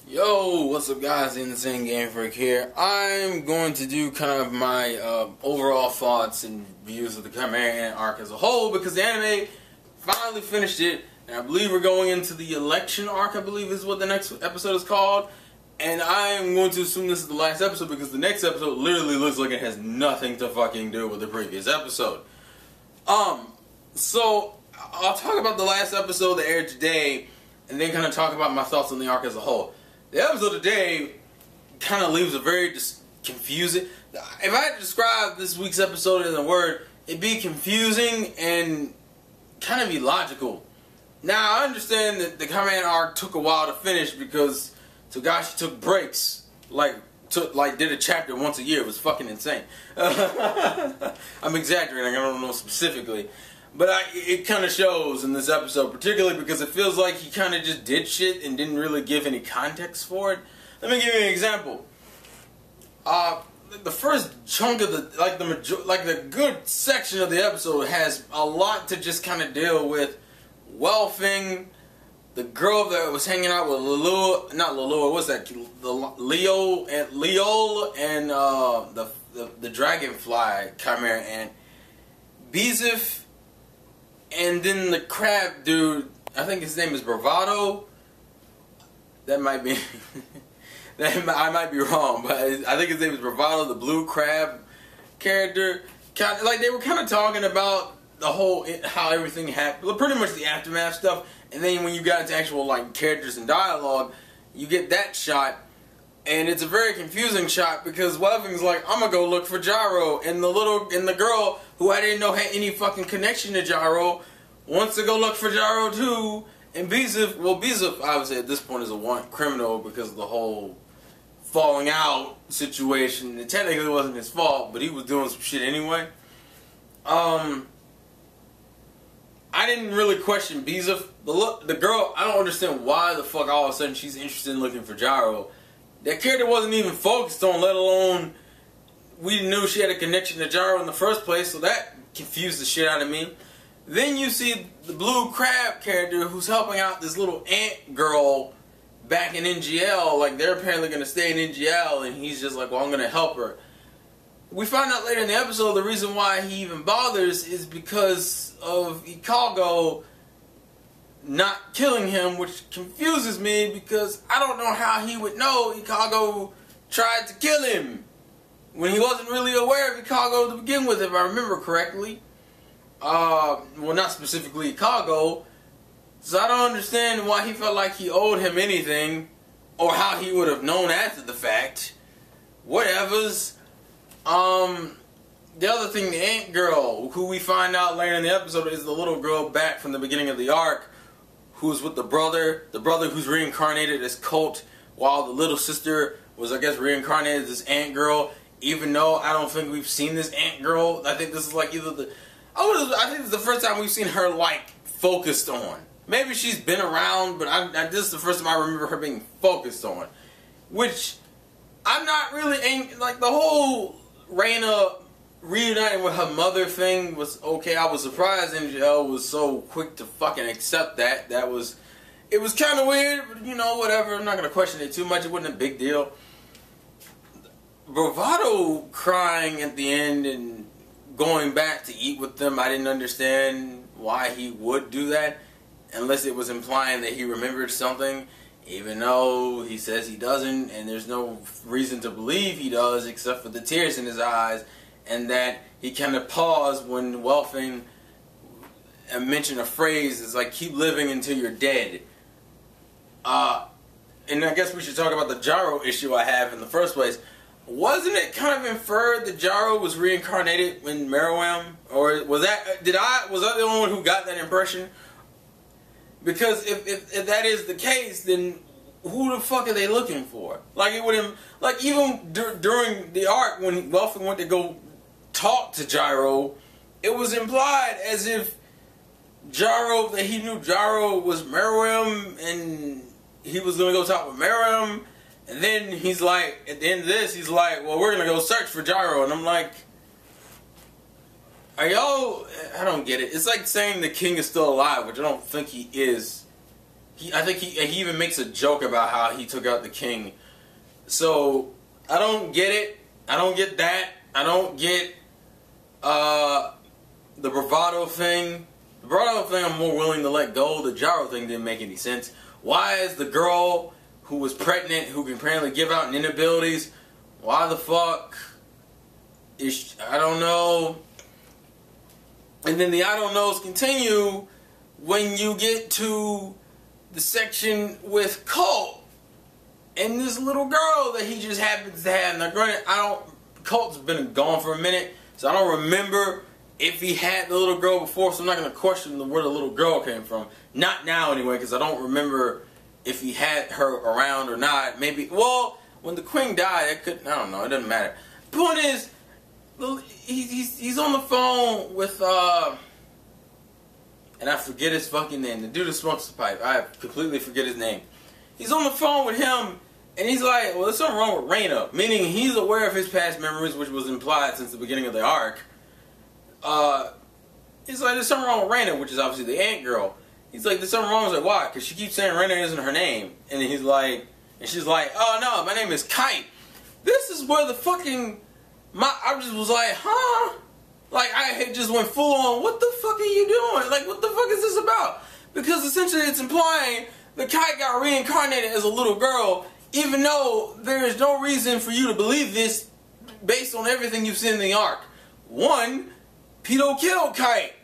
Yo, what's up guys, Insane Game Freak here. I'm going to do kind of my overall thoughts and views of the Chimera arc as a whole because the anime finally finished it, and I believe we're going into the election arc, I believe is what the next episode is called. And I am going to assume this is the last episode because the next episode literally looks like it has nothing to fucking do with the previous episode. So I'll talk about the last episode that aired today and then kind of talk about my thoughts on the arc as a whole. The episode today kind of leaves a very confusing. If I had to describe this week's episode in a word, it'd be confusing and kind of illogical. Now, I understand that the Chimera arc took a while to finish because Togashi took breaks, did a chapter once a year. It was fucking insane. I'm exaggerating, I don't know specifically. But it kind of shows in this episode, particularly because it feels like he kind of just did shit and didn't really give any context for it. Let me give you an example. The first chunk of the good section of the episode has a lot to just kind of deal with Welfing, the girl that was hanging out with Leo and the dragonfly Chimera and Beezif. And then the crab dude, I think his name is Bravado. That might be, I might be wrong, but I think his name is Bravado, the blue crab character. They were kind of talking about the whole, how everything happened, pretty much the aftermath stuff. And then when you got into actual characters and dialogue, you get that shot. And it's a very confusing shot because Welfing's like, I'm gonna go look for Jaro, and the girl who I didn't know had any fucking connection to Jaro wants to go look for Jaro too. And Beezif obviously at this point is a wanted criminal because of the whole falling out situation. It technically wasn't his fault, but he was doing some shit anyway. I didn't really question Beezif. The girl, I don't understand why the fuck all of a sudden she's interested in looking for Jaro. That character wasn't even focused on, let alone we knew she had a connection to Jaro in the first place, so that confused the shit out of me. Then you see the blue crab character who's helping out this little ant girl back in NGL. Like, they're apparently going to stay in NGL, and he's just like, well, I'm going to help her. We find out later in the episode the reason why he even bothers is because of Ikago not killing him, which confuses me because I don't know how he would know Ikago tried to kill him when he wasn't really aware of Ikago to begin with, if I remember correctly. Well, not specifically Ikago. So I don't understand why he felt like he owed him anything, or how he would have known after the fact. Whatevers. The other thing, the ant girl, who we find out later in the episode is the little girl back from the beginning of the arc, who's with the brother who's reincarnated as Colt, while the little sister was, I guess, reincarnated as this ant girl. Even though I don't think we've seen this ant girl, I think this is like either I think it's the first time we've seen her focused on. Maybe she's been around, but this is the first time I remember her being focused on. Which I'm not really the whole Reina reuniting with her mother thing was okay. I was surprised NGL was so quick to fucking accept that. It was kind of weird, but whatever. I'm not gonna question it too much. It wasn't a big deal. Bravado crying at the end and going back to eat with them, I didn't understand why he would do that, unless it was implying that he remembered something, even though he says he doesn't, and there's no reason to believe he does except for the tears in his eyes, and that he kind of paused when Welfing mentioned a phrase, it's like, keep living until you're dead. And I guess we should talk about the Jaro issue I have in the first place. Wasn't it kind of inferred that Jaro was reincarnated in Meruem? Or was that the only one who got that impression? Because if that is the case, then who the fuck are they looking for? Even during the arc when Welfing went to go talk to Jaro, it was implied as if that he knew Jaro was Meruem and he was gonna go talk with Meruem. And then he's like, at the end of this, he's like, well, we're going to go search for Jaro. And I'm like, are y'all, I don't get it. It's like saying the king is still alive, which I don't think he is. I think he even makes a joke about how he took out the king. So I don't get it. I don't get that. I don't get the bravado thing. The bravado thing I'm more willing to let go. The Jaro thing didn't make any sense. Why is the girl who was pregnant, who can apparently give out inabilities, why the fuck is I don't know. And then the I don't knows continue when you get to the section with Colt and this little girl that he just happens to have. Now granted, Colt's been gone for a minute, so I don't remember if he had the little girl before, so I'm not going to question where the little girl came from. Not now anyway, because I don't remember if he had her around or not. Maybe, well, when the queen died, I don't know, it doesn't matter. The point is, he's on the phone with, and I forget his fucking name, the dude who smokes the pipe. I completely forget his name. He's on the phone with him, and he's like, well, there's something wrong with Raina, meaning he's aware of his past memories, which was implied since the beginning of the arc. He's like, there's something wrong with Raina, which is obviously the ant girl. He's like, there's something wrong. He's like, why? Because she keeps saying Raina isn't her name. And then he's like, and she's like, oh no, my name is Kite. This is where the fucking, I just was like, huh? Like, I had just went full on, what the fuck are you doing? Like, what the fuck is this about? Because essentially it's implying the Kite got reincarnated as a little girl, even though there is no reason for you to believe this based on everything you've seen in the arc. One, Piro killed Kite.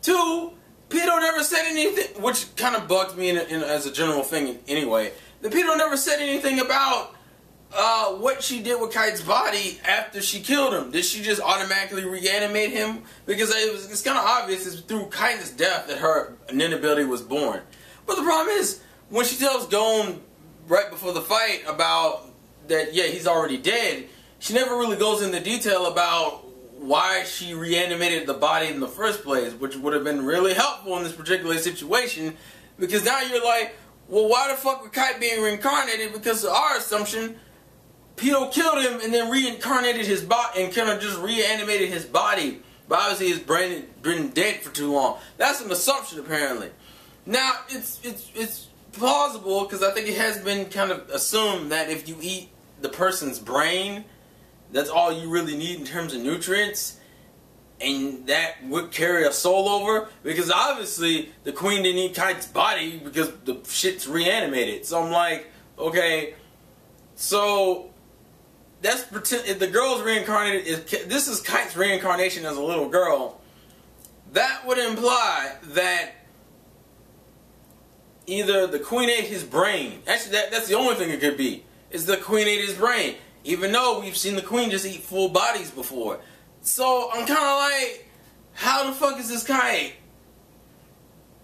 Two, Piro never said anything, which kind of bugged me as a general thing anyway. The Piro never said anything about what she did with Kite's body after she killed him. Did she just automatically reanimate him? Because it's kind of obvious it's through Kite's death that her inability was born. But the problem is, when she tells Gon right before the fight about that, yeah, he's already dead, she never really goes into detail about why she reanimated the body in the first place, which would have been really helpful in this particular situation, because now you're like, well, why the fuck would Kite being reincarnated? Because of our assumption, Piro killed him and then reincarnated his body and kind of just reanimated his body, but obviously his brain had been dead for too long. That's an assumption apparently. Now it's plausible, because I think it has been kind of assumed that if you eat the person's brain, that's all you really need in terms of nutrients, and that would carry a soul over, because obviously the queen didn't eat Kite's body because the shit's reanimated. So I'm like, okay, so that's if the girl's reincarnated, this is Kite's reincarnation as a little girl, that would imply that either the queen ate his brain. Actually, that's the only thing it could be, is the queen ate his brain. Even though we've seen the queen just eat full bodies before. So I'm kind of like, how the fuck is this Kite?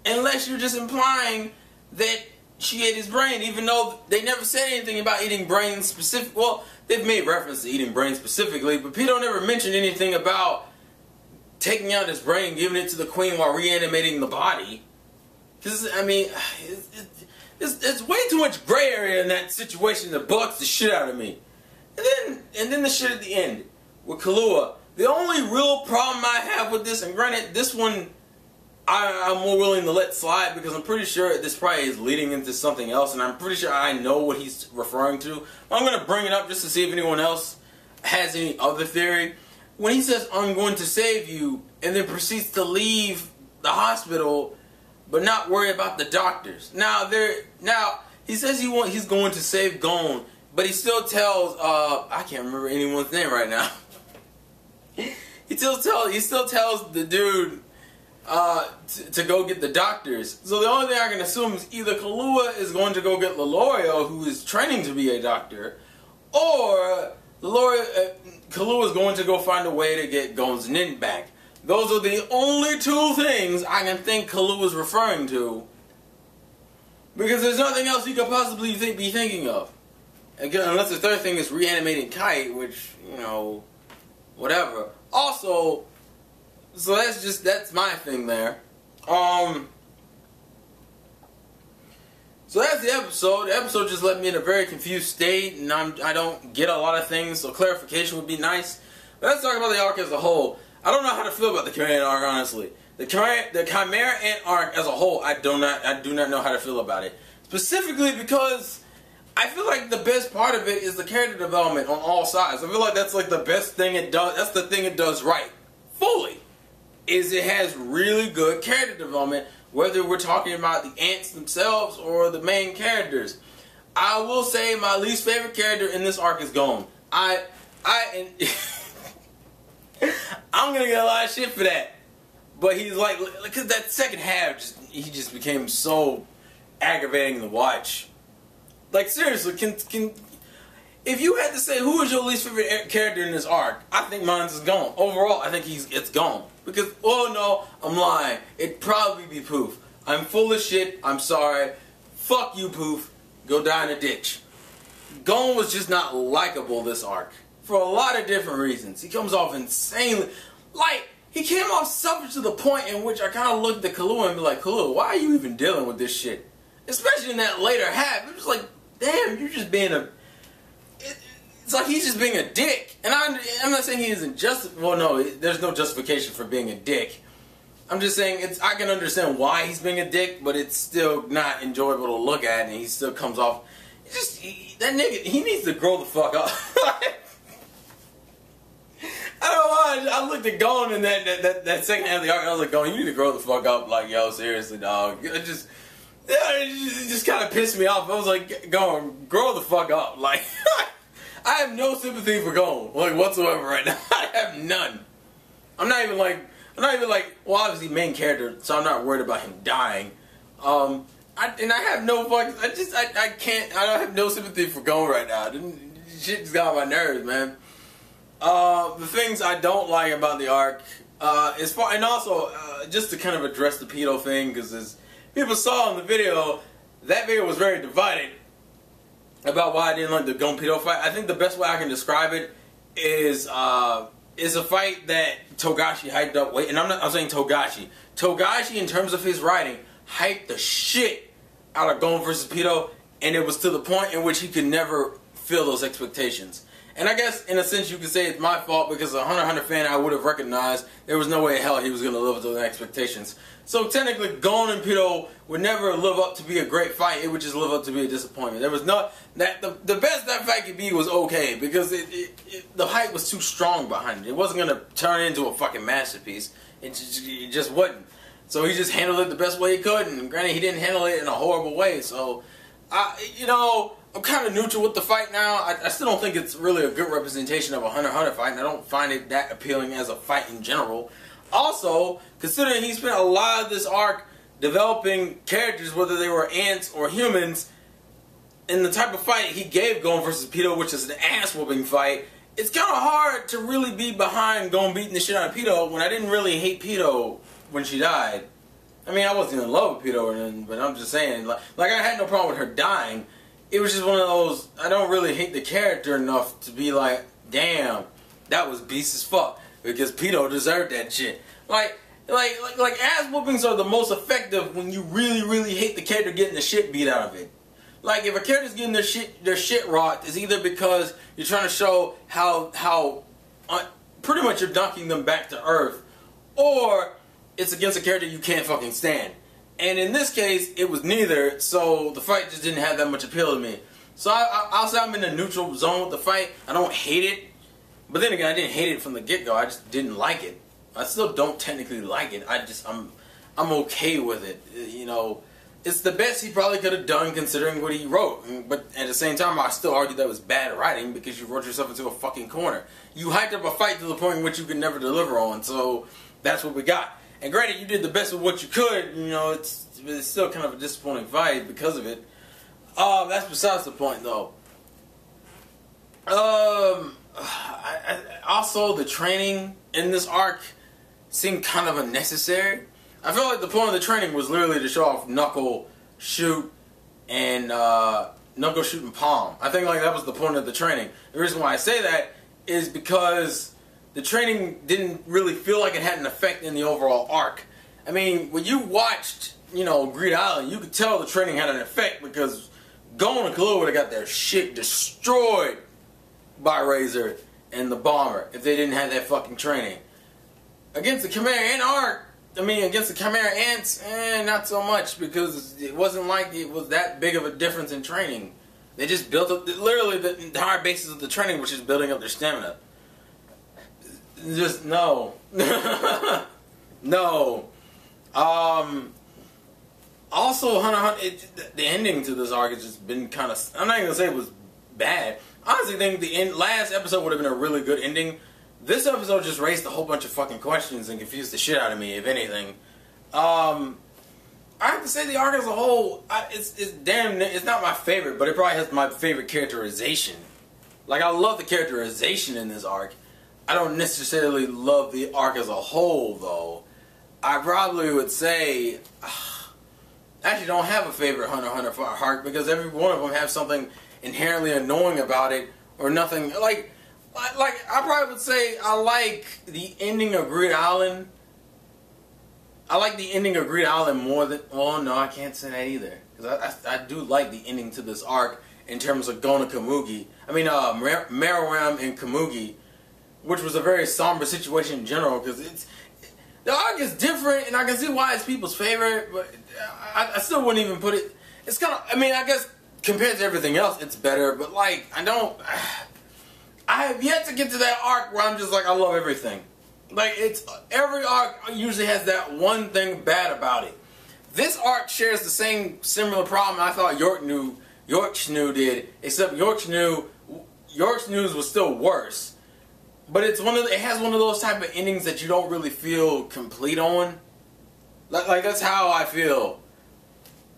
Unless you're just implying that she ate his brain, even though they never said anything about eating brains specific. Well, they've made reference to eating brains specifically, but Piro never mentioned anything about taking out his brain, giving it to the queen while reanimating the body. Because, I mean, it's way too much gray area in that situation that bugs the shit out of me. And then the shit at the end with Kahlua. The only real problem I have with this, and granted, this one I'm more willing to let slide because I'm pretty sure this probably is leading into something else, and I'm pretty sure I know what he's referring to. I'm going to bring it up just to see if anyone else has any other theory. When he says, I'm going to save you, and then proceeds to leave the hospital, but not worry about the doctors. Now he says he's going to save Gon, but he still tells, I can't remember anyone's name right now. he still tells the dude to go get the doctors. So the only thing I can assume is either Kahlua is going to go get Lelorio, who is training to be a doctor, or Kahlua is going to go find a way to get Gon's nin back. Those are the only two things I can think Kahlua is referring to, because there's nothing else you could possibly be thinking of. Again, unless the third thing is reanimating Kite, which, you know, whatever. Also, so that's my thing there. So that's the episode. The episode just left me in a very confused state, and I don't get a lot of things, so clarification would be nice. But let's talk about the arc as a whole. I don't know how to feel about the Chimera arc, honestly. The Chimera Ant arc as a whole, I do not know how to feel about it. Specifically because I feel like the best part of it is the character development on all sides. I feel like that's like the best thing it does. That's the thing it does right. Fully. Is it has really good character development, whether we're talking about the ants themselves or the main characters. I will say my least favorite character in this arc is Gon. I'm gonna get a lot of shit for that. But he's like, because that second half, he just became so aggravating to watch. Like, seriously, if you had to say who is your least favorite character in this arc, I think mine is Gon. Overall, I think it's Gon. Because, oh no, I'm lying. It'd probably be Poof. I'm full of shit. I'm sorry. Fuck you, Poof. Go die in a ditch. Gon was just not likable this arc. For a lot of different reasons. He comes off insanely... Like, he came off selfish to the point in which I kind of looked at Killua and be like, Killua, why are you even dealing with this shit? Especially in that later half. It was like, damn, you're just being a... It's like he's just being a dick. And I'm not saying he isn't just... Well, no, there's no justification for being a dick. I'm just saying I can understand why he's being a dick, but it's still not enjoyable to look at, and he still comes off... that nigga, he needs to grow the fuck up. I don't know why I looked at Gon in that second half of the arc. I was like, Gon, you need to grow the fuck up. Like, yo, seriously, dog. It just kind of pissed me off. I was like, Gon, grow the fuck up. Like, I have no sympathy for Gon, like, whatsoever right now. I have none. I'm not even like, well, obviously main character, so I'm not worried about him dying. I have no fucking, I can't, I don't have no sympathy for Gon right now. Shit just got on my nerves, man. The things I don't like about the arc, and also, just to kind of address the pedo thing, because as people saw in the video, that video was very divided about why I didn't like the Gon pedo fight. I think the best way I can describe it is a fight that Togashi hyped up. Wait, and I'm saying Togashi. Togashi, in terms of his writing, hyped the shit out of Gon versus Piro, and it was to the point in which he could never fill those expectations. And I guess, in a sense, you could say it's my fault because as a Hunter x Hunter fan, I would have recognized there was no way in hell he was going to live up to those expectations. So technically, Gon and Piro would never live up to be a great fight. It would just live up to be a disappointment. There was no... The best that fight could be was okay because the hype was too strong behind it. It wasn't going to turn into a fucking masterpiece. It just wasn't. So he just handled it the best way he could, and granted, he didn't handle it in a horrible way. So, I'm kind of neutral with the fight now. I still don't think it's really a good representation of a Hunter x Hunter fight, and I don't find it that appealing as a fight in general. Also, considering he spent a lot of this arc developing characters, whether they were ants or humans, in the type of fight he gave Gon versus Piro, which is an ass-whooping fight, it's kind of hard to really be behind Gon beating the shit out of Piro when I didn't really hate Piro when she died. I mean, I wasn't in love with Piro, but I'm just saying, like I had no problem with her dying. It was just one of those, I don't really hate the character enough to be like, damn, that was beast as fuck. Because Piro deserved that shit. Like ass whoopings are the most effective when you really, really hate the character getting the shit beat out of it. Like, if a character's getting their shit rocked, it's either because you're trying to show how pretty much you're dunking them back to earth, or it's against a character you can't fucking stand. And in this case, it was neither, so the fight just didn't have that much appeal to me. So I'll say I'm in a neutral zone with the fight. I don't hate it. But then again, I didn't hate it from the get-go. I just didn't like it. I still don't technically like it. I'm okay with it. You know, it's the best he probably could have done considering what he wrote. But at the same time, I still argue that was bad writing because you wrote yourself into a fucking corner. You hyped up a fight to the point in which you could never deliver on. So that's what we got. And granted, you did the best with what you could. You know, it's still kind of a disappointing fight because of it. That's besides the point, though. Also, the training in this arc seemed kind of unnecessary. I feel like the point of the training was literally to show off knuckle, shoot, and knuckle, shoot, and palm. I think like that was the point of the training. The reason why I say that is because the training didn't really feel like it had an effect in the overall arc. I mean, when you watched, Greed Island, you could tell the training had an effect because Gon and Killua would have got their shit destroyed by Razor and the Bomber if they didn't have that fucking training. Against the Chimera and Arc, I mean, against the Chimera Ants, not so much, because it wasn't like it was that big of a difference in training. They just built up, literally the entire basis of the training, which is building up their stamina. Just, no. No. Also, the ending to this arc has just been kind of, I'm not even going to say it was bad. I honestly think the last episode would have been a really good ending. This episode just raised a whole bunch of fucking questions and confused the shit out of me, if anything. I have to say the arc as a whole, it's not my favorite, but it probably has my favorite characterization. Like, I love the characterization in this arc. I don't necessarily love the arc as a whole, though. I probably would say, I actually don't have a favorite Hunter x Hunter arc, because every one of them has something inherently annoying about it, or nothing, like I probably would say I like the ending of Grid Island. I like the ending of Grid Island more than... Oh, no, I can't say that either. Because I do like the ending to this arc in terms of Gona Kamugi. I mean, Meruem and Kamugi, which was a very somber situation in general, because the arc is different, and I can see why it's people's favorite, but I still wouldn't even put it... It's kind of... I mean, I guess compared to everything else, it's better, but, like, I have yet to get to that arc where I'm just like, I love everything. Like, every arc usually has that one thing bad about it. This arc shares the same similar problem I thought Yorkshire did, except Yorkshire News was still worse. But it has one of those type of endings that you don't really feel complete on. Like that's how I feel.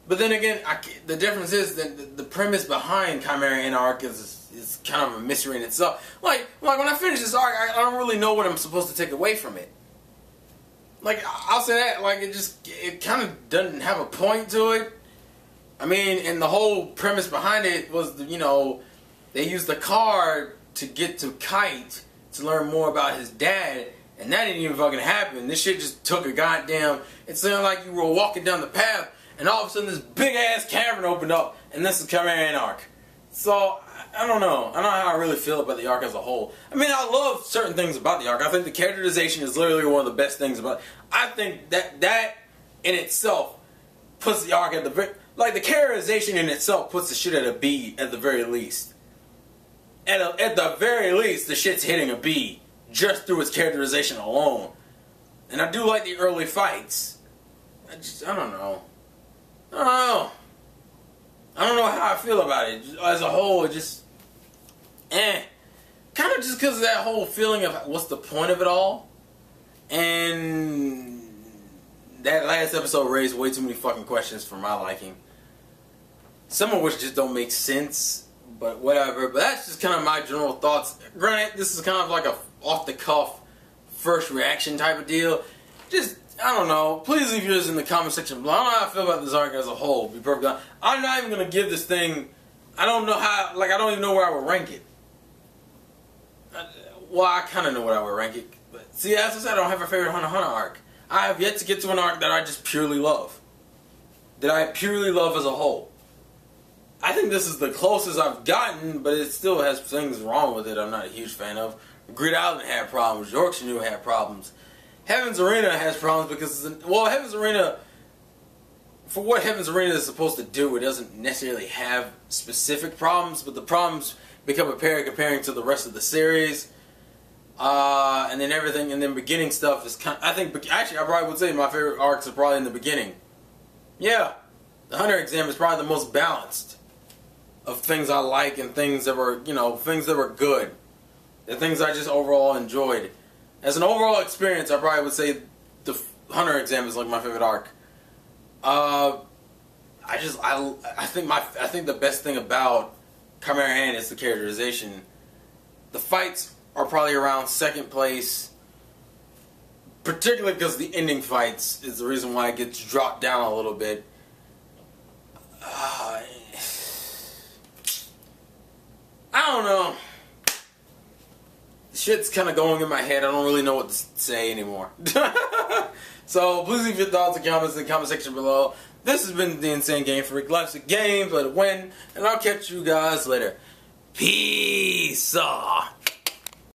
But then again, the difference is that the premise behind Chimera Ant arc is kind of a mystery in itself. Like when I finish this arc, I don't really know what I'm supposed to take away from it. Like, I'll say that, like, it kind of doesn't have a point to it. I mean, and the whole premise behind it was, you know, they used the card to get to Kite to learn more about his dad, and that didn't even fucking happen. This shit just took a goddamn... It sounded like you were walking down the path, and all of a sudden this big-ass cavern opened up, and this is Chimera Ant arc. So, I don't know. I don't know how I really feel about the arc as a whole. I mean, I love certain things about the arc. I think the characterization is literally one of the best things about it. I think that in itself puts the arc at the very... Like, the characterization in itself puts the shit at a B at the very least. At the very least, the shit's hitting a B just through its characterization alone. And I do like the early fights. I don't know. I don't know how I feel about it. As a whole, it just... Kind of just because of that whole feeling of what's the point of it all. And that last episode raised way too many fucking questions for my liking. Some of which just don't make sense, but whatever. But that's just kind of my general thoughts. Granted, this is kind of like a off-the-cuff first reaction type of deal. Just, I don't know. Please leave yours in the comment section below. I don't know how I feel about this arc as a whole, to be perfectly honest. I'm not even going to give this thing... I don't know how... Like, I don't even know where I would rank it. Well, I kind of know where I would rank it. But see, as I said, I don't have a favorite Hunter x Hunter arc. I have yet to get to an arc that I just purely love. That I purely love as a whole. I think this is the closest I've gotten, but it still has things wrong with it I'm not a huge fan of. Grid Island had problems. Yorkshire New had problems. Heaven's Arena has problems because... Well, Heaven's Arena... For what Heaven's Arena is supposed to do, it doesn't necessarily have specific problems, but the problems become apparent comparing to the rest of the series. And then everything, and then beginning stuff is kind of... I think, actually, I probably would say my favorite arcs are probably in the beginning. Yeah. The Hunter exam is probably the most balanced of things I like and things that were, you know, things that were good. The things I just overall enjoyed. As an overall experience, I probably would say the Hunter exam is like my favorite arc. I think the best thing about Chimera Ant is the characterization. The fights are probably around second place, particularly because the ending fights is the reason why it gets dropped down a little bit. I don't know. Shit's kind of going in my head. I don't really know what to say anymore. So please leave your thoughts and comments in the comment section below. This has been the Insane Game Freak. Life's a game, let it win, and I'll catch you guys later. Peace.